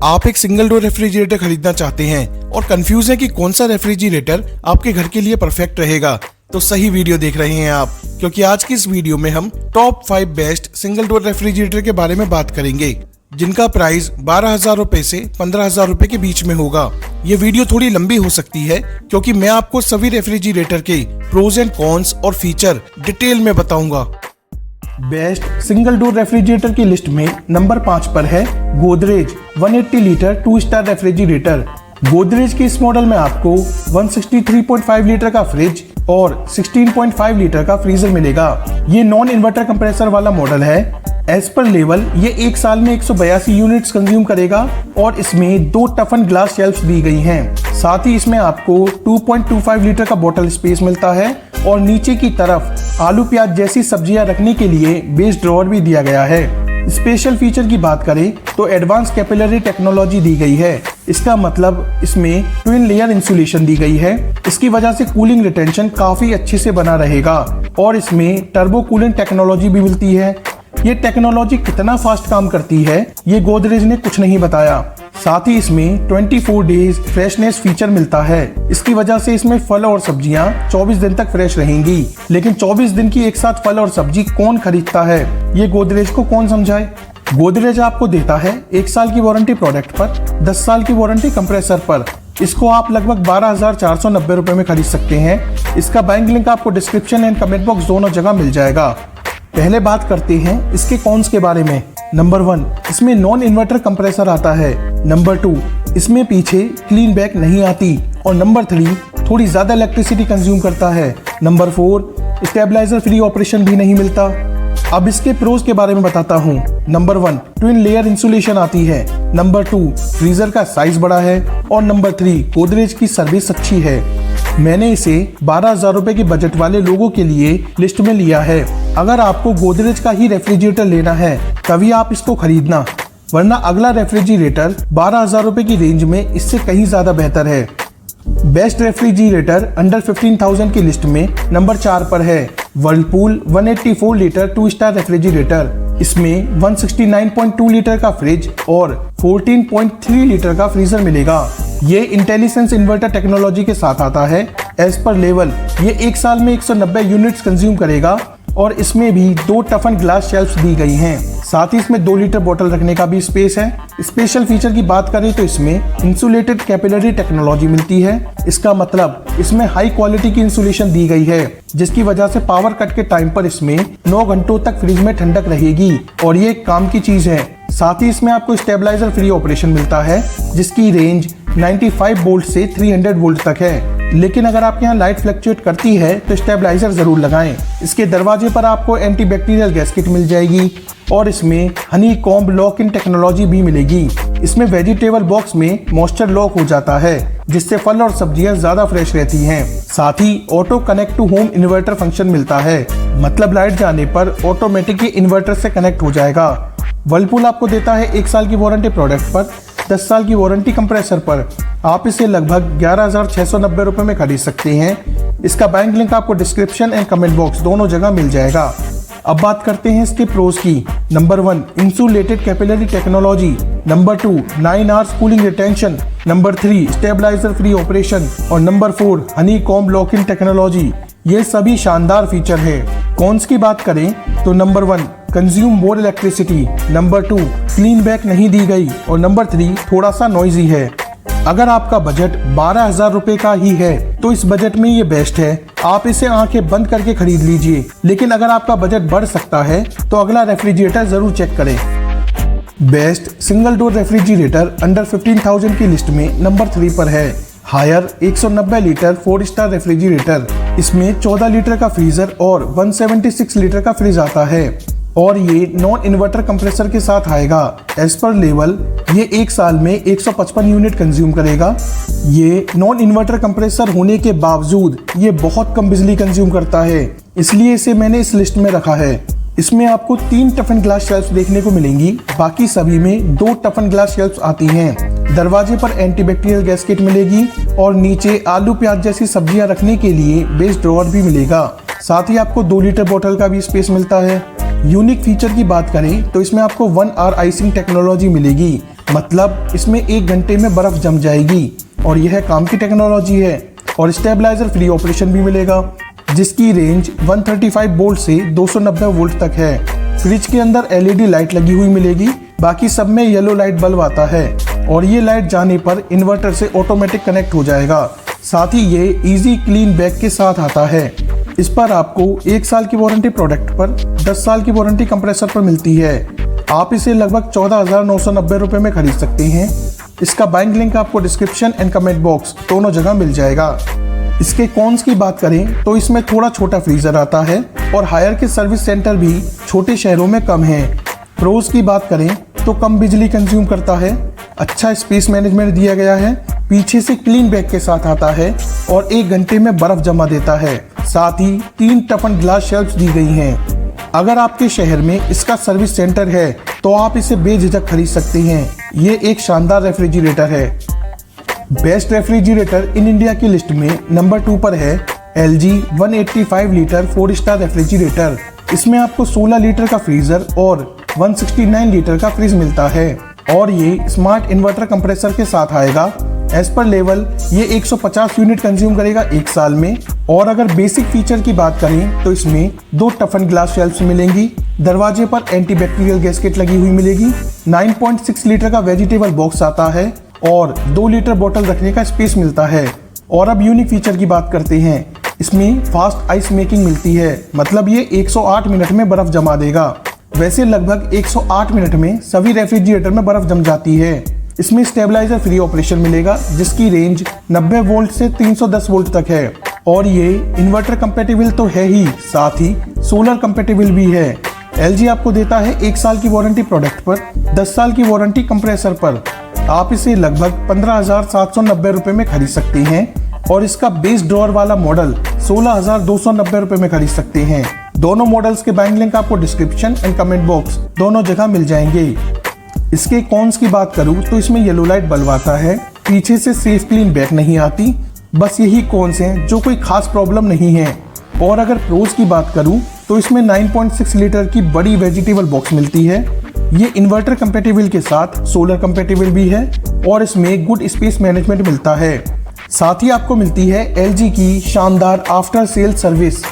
आप एक single door refrigerator खरीदना चाहते हैं और कंफ्यूज हैं कि कौन सा रेफ्रिजरेटर आपके घर के लिए परफेक्ट रहेगा, तो सही वीडियो देख रहे हैं आप, क्योंकि आज की इस वीडियो में हम top 5 best single door refrigerator के बारे में बात करेंगे, जिनका प्राइस 12,000 रुपए से 15,000 रुपए के बीच में होगा। ये वीडियो थोड़ी लंबी हो सकती है क्योंकि मैं आपको सभी रेफ्रिजरेटर के प्रोज एंड कॉन्स और फीचर डिटेल में बताऊंगा। बेस्ट सिंगल डोर रेफ्रिजरेटर की लिस्ट में नंबर 5 पर है Godrej 180 litre 2 star refrigerator. Godrej के इस मॉडल में आपको 163.5 लीटर का फ्रिज और 16.5 लीटर का फ्रीजर मिलेगा। ये नॉन इन्वर्टर कंप्रेसर वाला मॉडल है। एज पर लेवल ये एक साल में 182 यूनिट्स कंज्यूम करेगा और इसमें 2 टफन ग्लास शेल्फ्स दी गई हैं। साथ ही इसमें आपको 2.25 लीटर का बॉटल स्पेस मिलता है और नीचे की तरफ आलू प्याज जैसी सब्जियां रखने के लिए बेस ड्रॉअर भी दिया गया है। स्पेशल फीचर की बात करें तो एडवांस कैपिलरी टेक्नोलॉजी दी गई है। इसका मतलब इसमें ट्विन लेयर इंसुलेशन दी गई है। इसकी वजह से कूलिंग रिटेंशन काफी अच्छे से बना रहेगा और इसमें टर्बो कूलिंग टेक्नोलॉजी भी मिलती है। ये टेक्नोलॉजी कितना फास्ट काम करती है ये गोदरेज ने कुछ नहीं बताया। साथ ही इसमें 24 डेज फ्रेशनेस फीचर मिलता है। इसकी वजह से इसमें फल और सब्जियां 24 दिन तक फ्रेश रहेंगी। लेकिन 24 दिन की एक साथ फल और सब्जी कौन खरीदता है, ये गोदरेज को कौन समझाए। गोदरेज आपको देता है 1 साल की वारंटी प्रोडक्ट पर, 10 साल की वारंटी कंप्रेसर पर। इसको आप लगभग 12,490 रुपए में खरीद सकते हैं। इसका बाइंग लिंक आपको डिस्क्रिप्शन एंड कमेंट बॉक्स दोनों जगह मिल जाएगा। पहले बात करते हैं इसके कॉन्स के बारे में। नंबर 1, इसमें नॉन इन्वर्टर कंप्रेसर आता है। नंबर 2, इसमें पीछे क्लीन बैक नहीं आती। और नंबर 3, थोड़ी ज्यादा इलेक्ट्रिसिटी कंज्यूम करता है। नंबर 4, स्टेबलाइजर फ्री ऑपरेशन भी नहीं मिलता। अब इसके प्रोज के बारे में बताता हूँ। नंबर 1, ट्विन लेयर इंसुलेशन आती है। नंबर 2, फ्रीजर का साइज बड़ा है। और नंबर 3, गोदरेज की सर्विस अच्छी है। मैंने इसे 12,000 रुपए के बजट वाले लोगों के लिए लिस्ट में लिया है। अगर आपको गोदरेज का ही रेफ्रिजरेटर लेना है तभी आप इसको खरीदना, वरना अगला रेफ्रिजरेटर 12,000 रुपए की रेंज में इससे कहीं ज्यादा बेहतर है। बेस्ट रेफ्रिजरेटर अंडर 15,000 की लिस्ट में नंबर 4 पर है वर्लपूल 184 लीटर 2 स्टार रेफ्रिजरेटर। इसमें 169.2 लीटर का फ्रिज और 14.3 लीटर का फ्रीजर मिलेगा। ये इंटेलिसेंस इन्वर्टर टेक्नोलॉजी के साथ आता है। एज पर लेवल ये एक साल में 190 यूनिट्स कंज्यूम करेगा और इसमें भी 2 टफन ग्लास शेल्फ्स दी गई हैं। साथ ही इसमें 2 लीटर बोतल रखने का भी स्पेस है। स्पेशल फीचर की बात करें तो इसमें इंसुलेटेड कैपिलरी टेक्नोलॉजी मिलती है। इसका मतलब इसमें हाई क्वालिटी की इंसुलेशन दी गई है, जिसकी वजह से पावर कट के टाइम पर इसमें 9 घंटों तक फ्रिज में ठंडक रहेगी और ये एक काम की चीज है। साथ ही इसमें आपको स्टेबलाइजर फ्री ऑपरेशन मिलता है, जिसकी रेंज 95 वोल्ट से 300 वोल्ट तक है। लेकिन अगर आपके यहाँ लाइट फ्लक्चुएट करती है तो स्टेबलाइजर जरूर लगाएं। इसके दरवाजे पर आपको एंटीबैक्टीरियल गैस्केट मिल जाएगी और इसमें Honey comb lock in technology भी मिलेगी। इसमें वेजिटेबल बॉक्स में मॉइस्चर लॉक हो जाता है, जिससे फल और सब्जियां ज्यादा फ्रेश रहती हैं। साथ ही auto connect to home inverter function मिलता है, मतलब लाइट जाने पर ऑटोमेटिकली इन्वर्टर से कनेक्ट हो जाएगा। वर्लपूल आपको देता है 1 साल की वारंटी प्रोडक्ट पर, 10 साल की वारंटी कंप्रेसर पर। आप इसे लगभग 11,690 रुपए में खरीद सकते हैं। इसका बैंक लिंक आपको डिस्क्रिप्शन एंड कमेंट बॉक्स दोनों जगह मिल जाएगा। अब बात करते हैं इसके प्रोज की। Number 1, insulated capillary technology. Number 2, 9 hours cooling retention. Number 3, stabiliser free operation. और number 4, honeycomb lock in technology. ये सभी शानदार फीचर है। कॉन्स की बात करें तो number 1, consume more electricity. Number 2, clean back नहीं दी गई। और नंबर 3, थोड़ा सा नॉइजी है। अगर आपका बजट 12,000 रुपए का ही है तो इस बजट में ये बेस्ट है। आप इसे आंखें बंद करके खरीद लीजिए। लेकिन अगर आपका बजट बढ़ सकता है तो अगला रेफ्रिजरेटर जरूर चेक करें। Best single door refrigerator under 15,000 की लिस्ट में नंबर 3 पर है हायर 190 लीटर 4 स्टार रेफ्रिजरेटर। इसमें 14 लीटर का फ्रीजर और 176 लीटर का फ्रिज आता है और ये नॉन इन्वर्टर कंप्रेसर के साथ आएगा। एज पर लेवल ये एक साल में 155 यूनिट कंज्यूम करेगा। ये नॉन इन्वर्टर कंप्रेसर होने के बावजूद ये बहुत कम बिजली कंज्यूम करता है, इसलिए इसे मैंने इस लिस्ट में रखा है। इसमें आपको 3 टफन ग्लास शेल्फ्स देखने को मिलेंगी, बाकी सभी में 2 टफन ग्लास शेल्फ्स आती हैं। दरवाजे पर एंटीबैक्टीरियल गैस्केट मिलेगी और नीचे आलू प्याज जैसी सब्जियां रखने के लिए बेस ड्रॉअर भी मिलेगा। साथ ही आपको 2 लीटर बोतल का भी स्पेस मिलता है। यूनिक फीचर की बात करें तो इसमें आपको 1 आवर आइसिंग टेक्नोलॉजी मिलेगी, मतलब इसमें 1 घंटे में बर्फ जम जाएगी और यह काम की टेक्नोलॉजी है। और स्टेबलाइजर फ्री ऑपरेशन भी मिलेगा जिसकी रेंज 135 वोल्ट से 290 वोल्ट तक है। फ्रिज के अंदर LED लाइट लगी हुई मिलेगी, बाकी सब में येलो लाइट बल्ब आता है और ये लाइट जाने पर इन्वर्टर से ऑटोमेटिक कनेक्ट हो जाएगा। साथ ही ये इजी क्लीन बैग के साथ आता है। इस पर आपको 1 साल की वारंटी प्रोडक्ट पर, 10 साल की वारंटी कंप्रेसर पर मिलती है। आप इसे लगभग 14,990 रुपए में खरीद सकते हैं। इसका बाइंग लिंक आपको डिस्क्रिप्शन एंड कमेंट बॉक्स दोनों जगह मिल जाएगा। इसके कॉन्स की बात करें तो इसमें थोड़ा छोटा फ्रीजर आता है और हायर के सर्विस सेंटर भी छोटे शहरों में कम है। प्रोज की बात करें तो कम बिजली कंज्यूम करता है, अच्छा स्पेस मैनेजमेंट दिया गया है, पीछे से क्लीन बैग के साथ आता है और 1 घंटे में बर्फ जमा देता है। साथ ही 3 टफन ग्लास शेल्फ्स दी गई हैं। अगर आपके शहर में इसका सर्विस सेंटर है तो आप इसे बेझिझक खरीद सकते हैं। ये एक शानदार रेफ्रिजरेटर है। बेस्ट रेफ्रिजरेटर इन इंडिया की लिस्ट में नंबर 2 पर है LG 185 लीटर 4 स्टार रेफ्रिजरेटर। इसमें आपको 16 लीटर का फ्रीजर और 169 लीटर का फ्रिज मिलता है और ये स्मार्ट इन्वर्टर कंप्रेसर के साथ आएगा। एज पर लेवल ये 150 यूनिट कंज्यूम करेगा 1 साल में। और अगर बेसिक फीचर की बात करें तो इसमें 2 टफन ग्लास शेल्फ्स मिलेंगी, दरवाजे पर एंटीबैक्टीरियल गैस्केट लगी हुई मिलेगी, 9.6 लीटर का वेजिटेबल बॉक्स आता है और 2 लीटर बोतल रखने का स्पेस मिलता है। और अब यूनिक फीचर की बात करते हैं। इसमें फास्ट आइस मेकिंग मिलती है, मतलब ये 108 मिनट में बर्फ जमा देगा। वैसे लगभग 108 मिनट में सभी रेफ्रिजरेटर में बर्फ जम जाती है। इसमें स्टेबलाइजर फ्री ऑपरेशन मिलेगा जिसकी रेंज 90 वोल्ट से 310 वोल्ट तक है और ये इन्वर्टर कंपेटिबल तो है ही, साथ ही सोलर कंपेटिबल भी है। LG आपको देता है 1 साल की वारंटी प्रोडक्ट पर, 10 साल की वारंटी कंप्रेसर पर। आप इसे लगभग 15,790 रुपए में खरीद सकते हैं और इसका बेस ड्रॉअर वाला मॉडल 16,290 रुपए में खरीद सकते हैं। दोनों मॉडल्स के बाइंग लिंक आपको डिस्क्रिप्शन एंड कमेंट बॉक्स दोनों जगह मिल जाएंगे। इसके कॉन्स की बात करूं तो इसमें येलो लाइट बल्ब आता है, पीछे से सेफ क्लीन बैग नहीं आती, बस यही कॉन्स हैं जो कोई खास प्रॉब्लम नहीं है। और अगर प्रोज की बात करूं तो इसमें 9.6 लीटर की बड़ी वेजिटेबल बॉक्स मिलती है। ये इन्वर्टर कंपेटिबल के साथ सोलर कंपेटिबल भी है और इसमें गुड स्पेस मैनेजमेंट मिलता है। साथ ही आपको मिलती है LG की शानदार after sale service.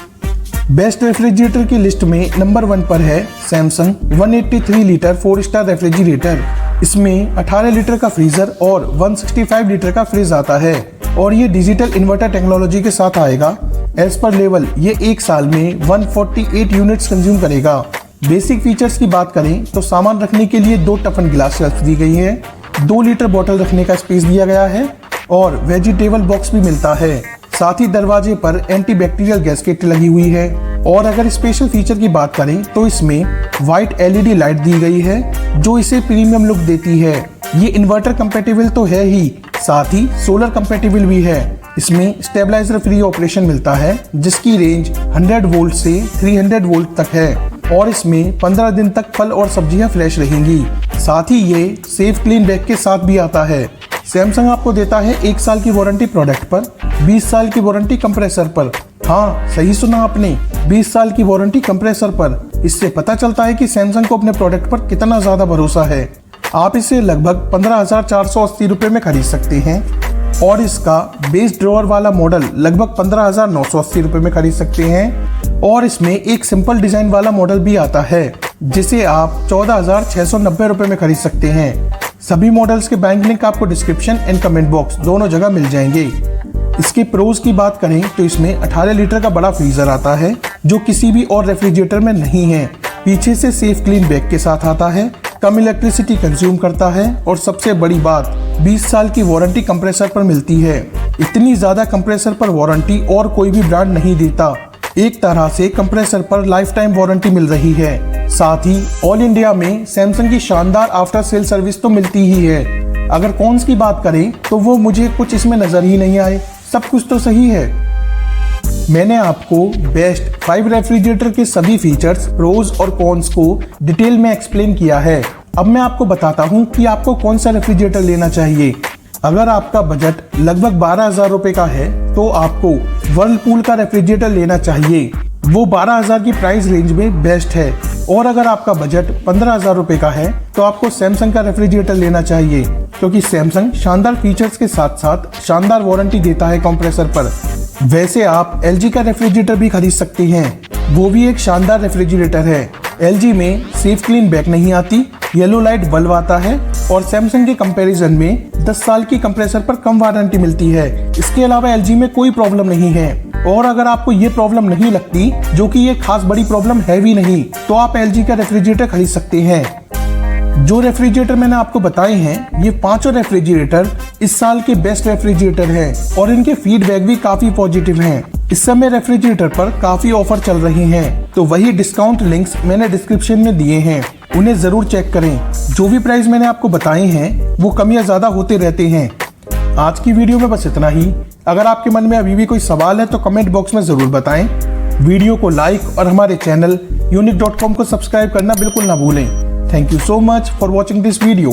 Best refrigerator की लिस्ट में नंबर 1 पर है सैमसंग 183 लीटर 4 स्टार रेफ्रिजरेटर। इसमें 18 लीटर का फ्रीजर और 165 लीटर का फ्रिज आता है और ये डिजिटल इन्वर्टर टेक्नोलॉजी के साथ आएगा। एज पर लेवल ये 1 साल में 148 यूनिट्स कंज्यूम करेगा। बेसिक फीचर्स की बात करें तो सामान रखने के लिए 2 टफन ग्लास शेल्फ दी गई है, 2 लीटर बोतल रखने का स्पेस दिया गया है और वेजिटेबल बॉक्स भी मिलता है। साथ ही दरवाजे पर एंटीबैक्टीरियल गैस्केट लगी हुई है। और अगर स्पेशल फीचर की बात करें तो इसमें वाइट LED लाइट दी गई है जो इसे प्रीमियम लुक देती है। ये इन्वर्टर कंपेटिबल तो है ही, साथ ही सोलर कंपेटिबल भी है। इसमें स्टेबलाइजर फ्री ऑपरेशन मिलता है जिसकी रेंज 100 वोल्ट से 300 वोल्ट तक है और इसमें 15 दिन तक फल और सब्जियां फ्रेश रहेंगी। साथ ही ये सेफ क्लीन बैग के साथ भी आता है। सैमसंग आपको देता है 1 साल की वारंटी प्रोडक्ट पर, 20 साल की वारंटी कंप्रेसर पर। हाँ, सही सुना आपने, 20 साल की वारंटी कंप्रेसर पर। इससे पता चलता है कि सैमसंग को अपने प्रोडक्ट पर कितना ज्यादा भरोसा है। आप इसे लगभग 15,480 रुपए में खरीद सकते हैं और इसका बेस ड्रॉअर वाला मॉडल लगभग 15,980 रुपए में खरीद सकते हैं। और इसमें एक सिंपल डिजाइन वाला मॉडल भी आता है जिसे आप 14,690 रुपए में खरीद सकते हैं। सभी मॉडल्स के बैंक लिंक आपको डिस्क्रिप्शन एंड कमेंट बॉक्स दोनों जगह मिल जाएंगे। इसके प्रोज की बात करें तो इसमें 18 लीटर का बड़ा फ्रीजर आता है जो किसी भी और रेफ्रिजरेटर में नहीं है। पीछे से सेफ क्लीन बैग के साथ आता है, कम इलेक्ट्रिसिटी कंज्यूम करता है और सबसे बड़ी बात 20 साल की वारंटी कंप्रेसर पर मिलती है। इतनी ज्यादा कंप्रेसर पर वारंटी और कोई भी ब्रांड नहीं देता। एक तरह से कंप्रेसर पर लाइफ टाइम वारंटी मिल रही है। साथ ही ऑल इंडिया में सैमसंग की शानदार आफ्टर सेल सर्विस तो मिलती ही है। अगर कॉन्स की बात करें तो वो मुझे कुछ इसमें नजर ही नहीं आए, सब कुछ तो सही है। मैंने आपको बेस्ट 5 रेफ्रिजरेटर के सभी फीचर्स, प्रोज और कॉन्स को डिटेल में एक्सप्लेन किया है। अब मैं आपको बताता हूँ कि आपको कौन सा रेफ्रिजरेटर लेना चाहिए। अगर आपका बजट लगभग 12,000 रुपए का है तो आपको वर्लपूल का रेफ्रिजरेटर लेना चाहिए। वो 12,000 की प्राइस रेंज में बेस्ट है और अगर आपका बजट 15,000 रुपए का है तो आपको सैमसंग का रेफ्रिजरेटर लेना चाहिए, क्योंकि सैमसंग शानदार फीचर्स के साथ साथ शानदार वारंटी देता है कंप्रेसर पर। वैसे आप LG का रेफ्रिजरेटर भी खरीद सकते हैं, वो भी एक शानदार रेफ्रिजरेटर है। LG में सेफ क्लीन बैक नहीं आती, येलो लाइट बल्ब आता है और सैमसंग के कंपैरिजन में 10 साल की कंप्रेसर पर कम वारंटी मिलती है। इसके अलावा LG में कोई प्रॉब्लम नहीं है, और अगर आपको ये प्रॉब्लम नहीं लगती, जो कि ये खास बड़ी प्रॉब्लम है भी नहीं, तो आप LG का रेफ्रिजरेटर खरीद सकते हैं। जो रेफ्रिजरेटर मैंने आपको बताए हैं, ये पांचों रेफ्रिजरेटर इस साल के बेस्ट रेफ्रिजरेटर हैं और इनके फीडबैक भी काफी पॉजिटिव हैं। इस समय रेफ्रिजरेटर पर काफी ऑफर चल रही हैं, तो वही डिस्काउंट लिंक्स मैंने डिस्क्रिप्शन में दिए हैं, उन्हें जरूर चेक करें। जो भी प्राइस मैंने आपको बताए हैं वो कम या ज्यादा होते रहते हैं। आज की वीडियो में बस इतना ही। अगर आपके मन में अभी भी कोई सवाल है तो कमेंट बॉक्स में जरूर बताएं। वीडियो को लाइक और हमारे चैनल unique.com को सब्सक्राइब करना बिल्कुल ना भूलें। Thank you so much for watching this video.